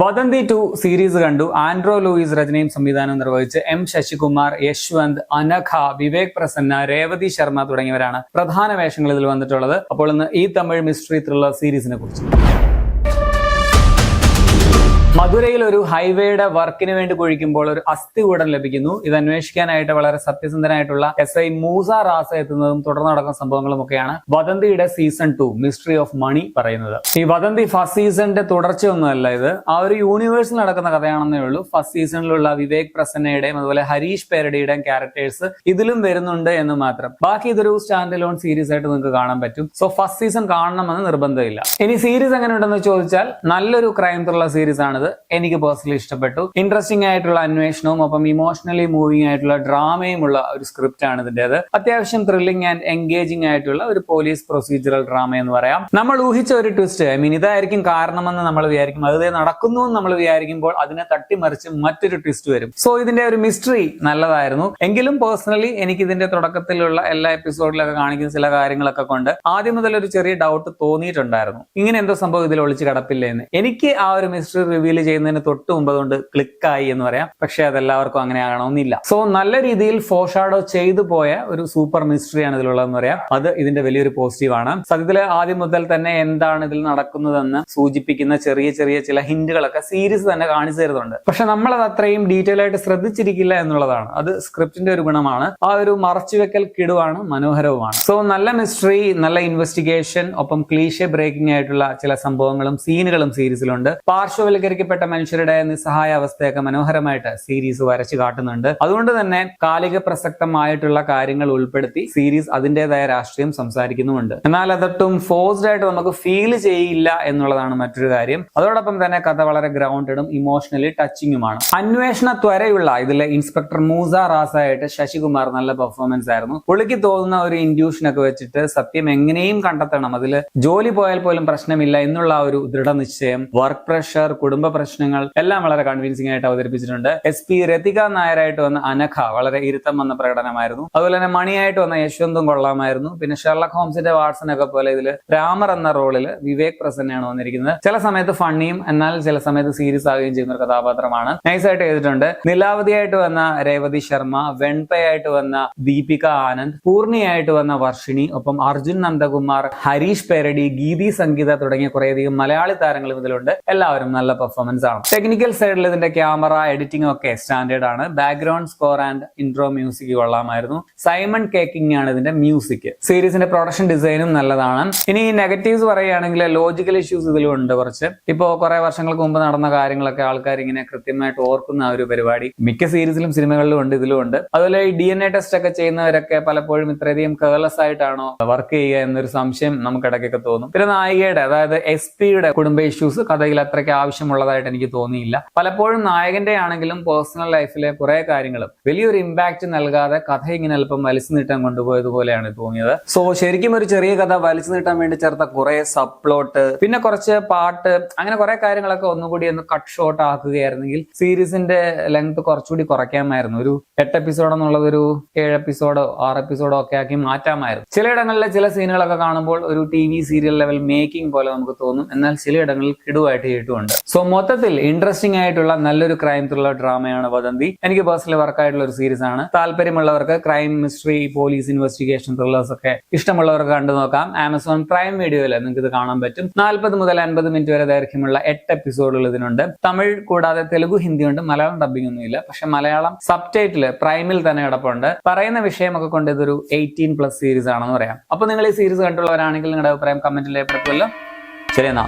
വദന്തി 2 series കണ്ടു. ആൻഡ്രോ Luis രചനയും സംവിധാനവും നിർവഹിച്ച് എം ശശികുമാർ, യശ്വന്ത്, അനഘ, വിവേക് പ്രസന്ന, രേവതി ശർമ്മ തുടങ്ങിയവരാണ് പ്രധാന വേഷങ്ങൾ ഇതിൽ വന്നിട്ടുള്ളത്. അപ്പോൾ ഇന്ന് ഈ തമിഴ് മിസ്റ്ററി ത്രില്ലർ സീരീസിനെ കുറിച്ച്. മധുരയിൽ ഒരു ഹൈവേയുടെ വർക്കിന് വേണ്ടി കുഴിക്കുമ്പോൾ ഒരു അസ്ഥികൂടം ലഭിക്കുന്നു. ഇത് അന്വേഷിക്കാനായിട്ട് വളരെ സത്യസന്ധനായിട്ടുള്ള SI മൂസ റാസ എത്തുന്നതും തുടർന്ന് നടക്കുന്ന സംഭവങ്ങളും ഒക്കെയാണ് വദന്തിയുടെ സീസൺ 2 മിസ്റ്ററി ഓഫ് മണി പറയുന്നത്. ഈ വദന്തി ഫസ്റ്റ് സീസണിന്റെ തുടർച്ചയൊന്നുമല്ല, ഇത് ആ ഒരു യൂണിവേഴ്സിൽ നടക്കുന്ന കഥയാണെന്നേ ഉള്ളൂ. ഫസ്റ്റ് സീസണിലുള്ള വിവേക് പ്രസന്നയുടെയും അതുപോലെ ഹരീഷ് പേരടിയുടെയും ക്യാരക്ടേഴ്സ് ഇതിലും വരുന്നുണ്ട് എന്ന് മാത്രം. ബാക്കി ഇതൊരു സ്റ്റാൻഡ് അലോൺ സീരീസ് ആയിട്ട് നിങ്ങൾക്ക് കാണാൻ പറ്റും. സോ ഫസ്റ്റ് സീസൺ കാണണമെന്ന് നിർബന്ധമില്ല. ഇനി സീരീസ് എങ്ങനെയുണ്ടെന്ന് ചോദിച്ചാൽ നല്ലൊരു ക്രൈം ത്രില്ലർ സീരീസ് ആണിത്. എനിക്ക് പേഴ്സണലി ഇഷ്ടപ്പെട്ടു. ഇൻട്രസ്റ്റിംഗ് ആയിട്ടുള്ള അന്വേഷണവും ഒപ്പം ഇമോഷണലി മൂവിംഗ് ആയിട്ടുള്ള ഡ്രാമയുമുള്ള ഒരു സ്ക്രിപ്റ്റ് ആണ് ഇതിന്റേത്. അത്യാവശ്യം ത്രില്ലിംഗ് ആൻഡ് എൻഗേജിംഗ് ആയിട്ടുള്ള ഒരു പോലീസ് പ്രൊസീജറൽ ഡ്രാമ എന്ന് പറയാം. നമ്മൾ ഊഹിച്ച ഒരു ട്വിസ്റ്റ്, ഇതായിരിക്കും കാരണമെന്ന് നമ്മൾ വിചാരിക്കും, അത് നടക്കുന്നു എന്ന് നമ്മൾ വിചാരിക്കുമ്പോൾ അതിനെ തട്ടിമറിച്ച് മറ്റൊരു ട്വിസ്റ്റ് വരും. സോ ഇതിന്റെ ഒരു മിസ്റ്ററി നല്ലതായിരുന്നു. എങ്കിലും പേഴ്സണലി എനിക്ക് ഇതിന്റെ തുടക്കത്തിലുള്ള എല്ലാ എപ്പിസോഡിലൊക്കെ കാണിക്കുന്ന ചില കാര്യങ്ങളൊക്കെ കൊണ്ട് ആദ്യം മുതൽ ഒരു ചെറിയ ഡൗട്ട് തോന്നിയിട്ടുണ്ടായിരുന്നു. ഇങ്ങനെ എന്തോ സംഭവം ഇതിൽ ഒളിച്ച് കിടപ്പില്ലേ എന്ന്. എനിക്ക് ആ ഒരു മിസ്റ്ററി റിവീൽ ചെയ്യുന്നതിന് തൊട്ട് മുമ്പ് അതുകൊണ്ട് ക്ലിക്കായി എന്ന് പറയാം. പക്ഷെ അതെല്ലാവർക്കും അങ്ങനെ ആകണമെന്നില്ല. സോ നല്ല രീതിയിൽ ഫോർഷാഡോ ചെയ്തു പോയ ഒരു സൂപ്പർ മിസ്റ്ററിയാണ് ഇതിലുള്ളതെന്ന് പറയാം. അത് ഇതിന്റെ വലിയൊരു പോസിറ്റീവ് ആണ്. സത്യത്തിൽ ആദ്യം മുതൽ തന്നെ എന്താണ് ഇതിൽ നടക്കുന്നതെന്ന് സൂചിപ്പിക്കുന്ന ചെറിയ ചെറിയ ചില ഹിന്റുകളൊക്കെ സീരീസ് തന്നെ കാണിച്ചു തരുന്നുണ്ട്. പക്ഷെ നമ്മളത് അത്രയും ഡീറ്റെയിൽ ആയിട്ട് ശ്രദ്ധിച്ചിരിക്കില്ല എന്നുള്ളതാണ്. അത് സ്ക്രിപ്റ്റിന്റെ ഒരു ഗുണമാണ്. ആ ഒരു മറച്ചുവെക്കൽ കിടുവാണ്, മനോഹരവുമാണ്. സോ നല്ല മിസ്റ്ററി, നല്ല ഇൻവെസ്റ്റിഗേഷൻ, ഒപ്പം ക്ലീഷേ ബ്രേക്കിംഗ് ആയിട്ടുള്ള ചില സംഭവങ്ങളും സീനുകളും സീരീസിലുണ്ട്. പാർശ്വവൽക്കരിക്കപ്പെട്ട മനുഷ്യരുടെ നിസ്സഹായ അവസ്ഥയൊക്കെ മനോഹരമായിട്ട് സീരീസ് വരച്ചു കാട്ടുന്നുണ്ട്. അതുകൊണ്ട് തന്നെ കാലിക പ്രസക്തമായിട്ടുള്ള കാര്യങ്ങൾ ഉൾപ്പെടുത്തി സീരീസ് അതിന്റേതായ രാഷ്ട്രീയം സംസാരിക്കുന്നുമുണ്ട്. എന്നാൽ അതൊട്ടും ഫോഴ്സ്ഡ് ആയിട്ട് നമുക്ക് ഫീൽ ചെയ്യില്ല എന്നുള്ളതാണ് മറ്റൊരു കാര്യം. അതോടൊപ്പം തന്നെ കഥ വളരെ ഗ്രൗണ്ടഡും ഇമോഷണലി ടച്ചിങ്ങുമാണ്. അന്വേഷണ ത്വരയുള്ള ഇതിലെ ഇൻസ്പെക്ടർ മൂസ റാസ ആയിട്ട് ശശികുമാർ നല്ല പെർഫോമൻസ് ആയിരുന്നു. പുള്ളിക്ക് തോന്നുന്ന ഒരു ഇൻഡ്യൂഷൻ ഒക്കെ വെച്ചിട്ട് സത്യം എങ്ങനെയും കണ്ടെത്തണം, അതിൽ ജോലി പോയാൽ പോലും പ്രശ്നമില്ല എന്നുള്ള ഒരു ദൃഢനിശ്ചയം, വർക്ക് പ്രഷർ, കുടുംബ പ്രശ്നങ്ങൾ എല്ലാം വളരെ കൺവിൻസിംഗ് ആയിട്ട് അവതരിപ്പിച്ചിട്ടുണ്ട്. SP രതിക നായരായിട്ട് വന്ന അനഘ വളരെ ഇരുത്തം വന്ന പ്രകടനമായിരുന്നു. അതുപോലെ തന്നെ മണിയായിട്ട് വന്ന യശ്വന്തും കൊള്ളാമായിരുന്നു. പിന്നെ ഷെർലക് ഹോംസിന്റെ വാട്സൺ ഒക്കെ പോലെ ഇതിൽ രാമർ എന്ന റോളിൽ വിവേക് പ്രസന്നയാണ് വന്നിരിക്കുന്നത്. ചില സമയത്ത് ഫണ്ണിയും എന്നാൽ ചില സമയത്ത് സീരിയസ് ആവുകയും ചെയ്യുന്ന ഒരു കഥാപാത്രമാണ്. നൈസായിട്ട് ചെയ്തിട്ടുണ്ട്. നിലാവതിയായിട്ട് വന്ന രേവതി ശർമ്മ, വെൺപയായിട്ട് വന്ന ദീപിക ആനന്ദ്, പൂർണിയായിട്ട് വന്ന വർഷിണി, ഒപ്പം അർജുൻ നന്ദകുമാർ, ഹരീഷ് പേരടി, ഗീതി സംഗീത തുടങ്ങിയ കുറേയധികം മലയാളി താരങ്ങളും ഇതിലുണ്ട്. എല്ലാവരും നല്ല പെർഫോമൻസ് ആണ്. ടെക്നിക്കൽ സൈഡിൽ ഇതിന്റെ ക്യാമറ, എഡിറ്റിംഗ് ഒക്കെ സ്റ്റാൻഡേർഡ് ആണ്. Background score and intro music കൊള്ളാമായിരുന്നു. സൈമൺ കേക്കിംഗ് ആണ് ഇതിന്റെ മ്യൂസിക്. സീരീസിന്റെ പ്രൊഡക്ഷൻ ഡിസൈനും നല്ലതാണ്. ഇനി നെഗറ്റീവ്സ് പറയുകയാണെങ്കിൽ ലോജിക്കൽ ഇഷ്യൂസ് ഇതിലും ഉണ്ട് കുറച്ച്. ഇപ്പോ കുറെ വർഷങ്ങൾക്ക് മുമ്പ് നടന്ന കാര്യങ്ങളൊക്കെ ആൾക്കാർ ഇങ്ങനെ കൃത്യമായിട്ട് ഓർക്കുന്ന ആ ഒരു പരിപാടി മിക്ക സീരീസിലും സിനിമകളിലും ഉണ്ട്, ഇതിലും ഉണ്ട്. അതുപോലെ ഈ DNA ടെസ്റ്റ് ഒക്കെ ചെയ്യുന്നവരൊക്കെ പലപ്പോഴും ഇത്രയധികം കെയർലെസ് ആയിട്ടാണോ വർക്ക് ചെയ്യുക എന്നൊരു സംശയം നമുക്ക് ഇടയ്ക്കൊക്കെ തോന്നും. പിന്നെ നായികയുടെ, അതായത് SP-യുടെ കുടുംബ ഇഷ്യൂസ് കഥയിൽ അത്രയ്ക്ക് ആവശ്യമുള്ളതായിട്ട് എനിക്ക് തോന്നിയില്ല. പലപ്പോഴും നായകന്റെ ആണെങ്കിലും പേഴ്സണൽ ലൈഫിലെ കുറെ കാര്യങ്ങളും വലിയൊരു ഇമ്പാക്ട് നൽകാതെ കഥ ഇങ്ങനെ അല്പം വലിച്ചു നീട്ടാൻ കൊണ്ടുപോയതുപോലെയാണ് തോന്നിയത്. സോ ശരിക്കും ഒരു ചെറിയ കഥ വലിച്ചു നീട്ടാൻ വേണ്ടി ചേർത്ത കുറെ സബ് പ്ലോട്ട്, പിന്നെ കുറച്ച് പാട്ട്, അങ്ങനെ കുറെ കാര്യങ്ങളൊക്കെ ഒന്നുകൂടി ഒന്ന് കട്ട് ഷോർട്ട് ആക്കുകയായിരുന്നെങ്കിൽ സീരീസിന്റെ ലെങ്ത് കുറച്ചുകൂടി കുറയ്ക്കാമായിരുന്നു. ഒരു 8 എപ്പിസോഡ് എന്നുള്ളത് ഒരു 7 എപ്പിസോഡോ 6 എപ്പിസോഡോ ഒക്കെ ആക്കി മാറ്റാമായിരുന്നു. ചിലയിടങ്ങളിലെ ചില സീനുകളൊക്കെ കാണുമ്പോൾ ഒരു TV സീരിയൽ ലെവൽ മേക്കിംഗ് പോലെ നമുക്ക് തോന്നും. എന്നാൽ ചിലയിടങ്ങളിൽ കിടുവായിട്ട് ചെയ്തിട്ടുണ്ട്. സോ മൊത്തത്തിൽ ഇൻട്രസ്റ്റിംഗ് ആയിട്ടുള്ള നല്ലൊരു ക്രൈം ത്രില്ലർ ഡ്രാമയാണ് വദന്തി. എനിക്ക് പേഴ്സണലി വർക്കായിട്ടുള്ള ഒരു സീരീസ് ആണ്. താല്പര്യമുള്ളവർക്ക് crime, mystery, police investigation thrillers ഒക്കെ ഇഷ്ടമുള്ളവർക്ക് കണ്ടു നോക്കാം. ആമസോൺ പ്രൈം വീഡിയോയിൽ നിങ്ങൾക്ക് ഇത് കാണാൻ പറ്റും. 40 മുതൽ 50 മിനിറ്റ് വരെ ദൈർഘ്യമുള്ള 8 എപ്പിസോഡുകൾ ഇതിനുണ്ട്. തമിഴ് കൂടാതെ തെലുഗു, ഹിന്ദി ഉണ്ട്. മലയാളം ഡബിംഗ് ഒന്നുമില്ല. പക്ഷെ മലയാളം സബ് ടൈറ്റിൽ പ്രൈമിൽ തന്നെ കിടപ്പുണ്ട്. പറയുന്ന വിഷയമൊക്കെ കൊണ്ട് ഇതൊരു 18+ സീരീസ് ആണെന്ന് പറയാം. അപ്പൊ നിങ്ങൾ ഈ സീരീസ് കണ്ടുള്ളവരാണെങ്കിൽ നിങ്ങളുടെ അഭിപ്രായം കമന്റിൽ രേഖപ്പെടുത്തുമല്ലോ. ശരി എന്നാ.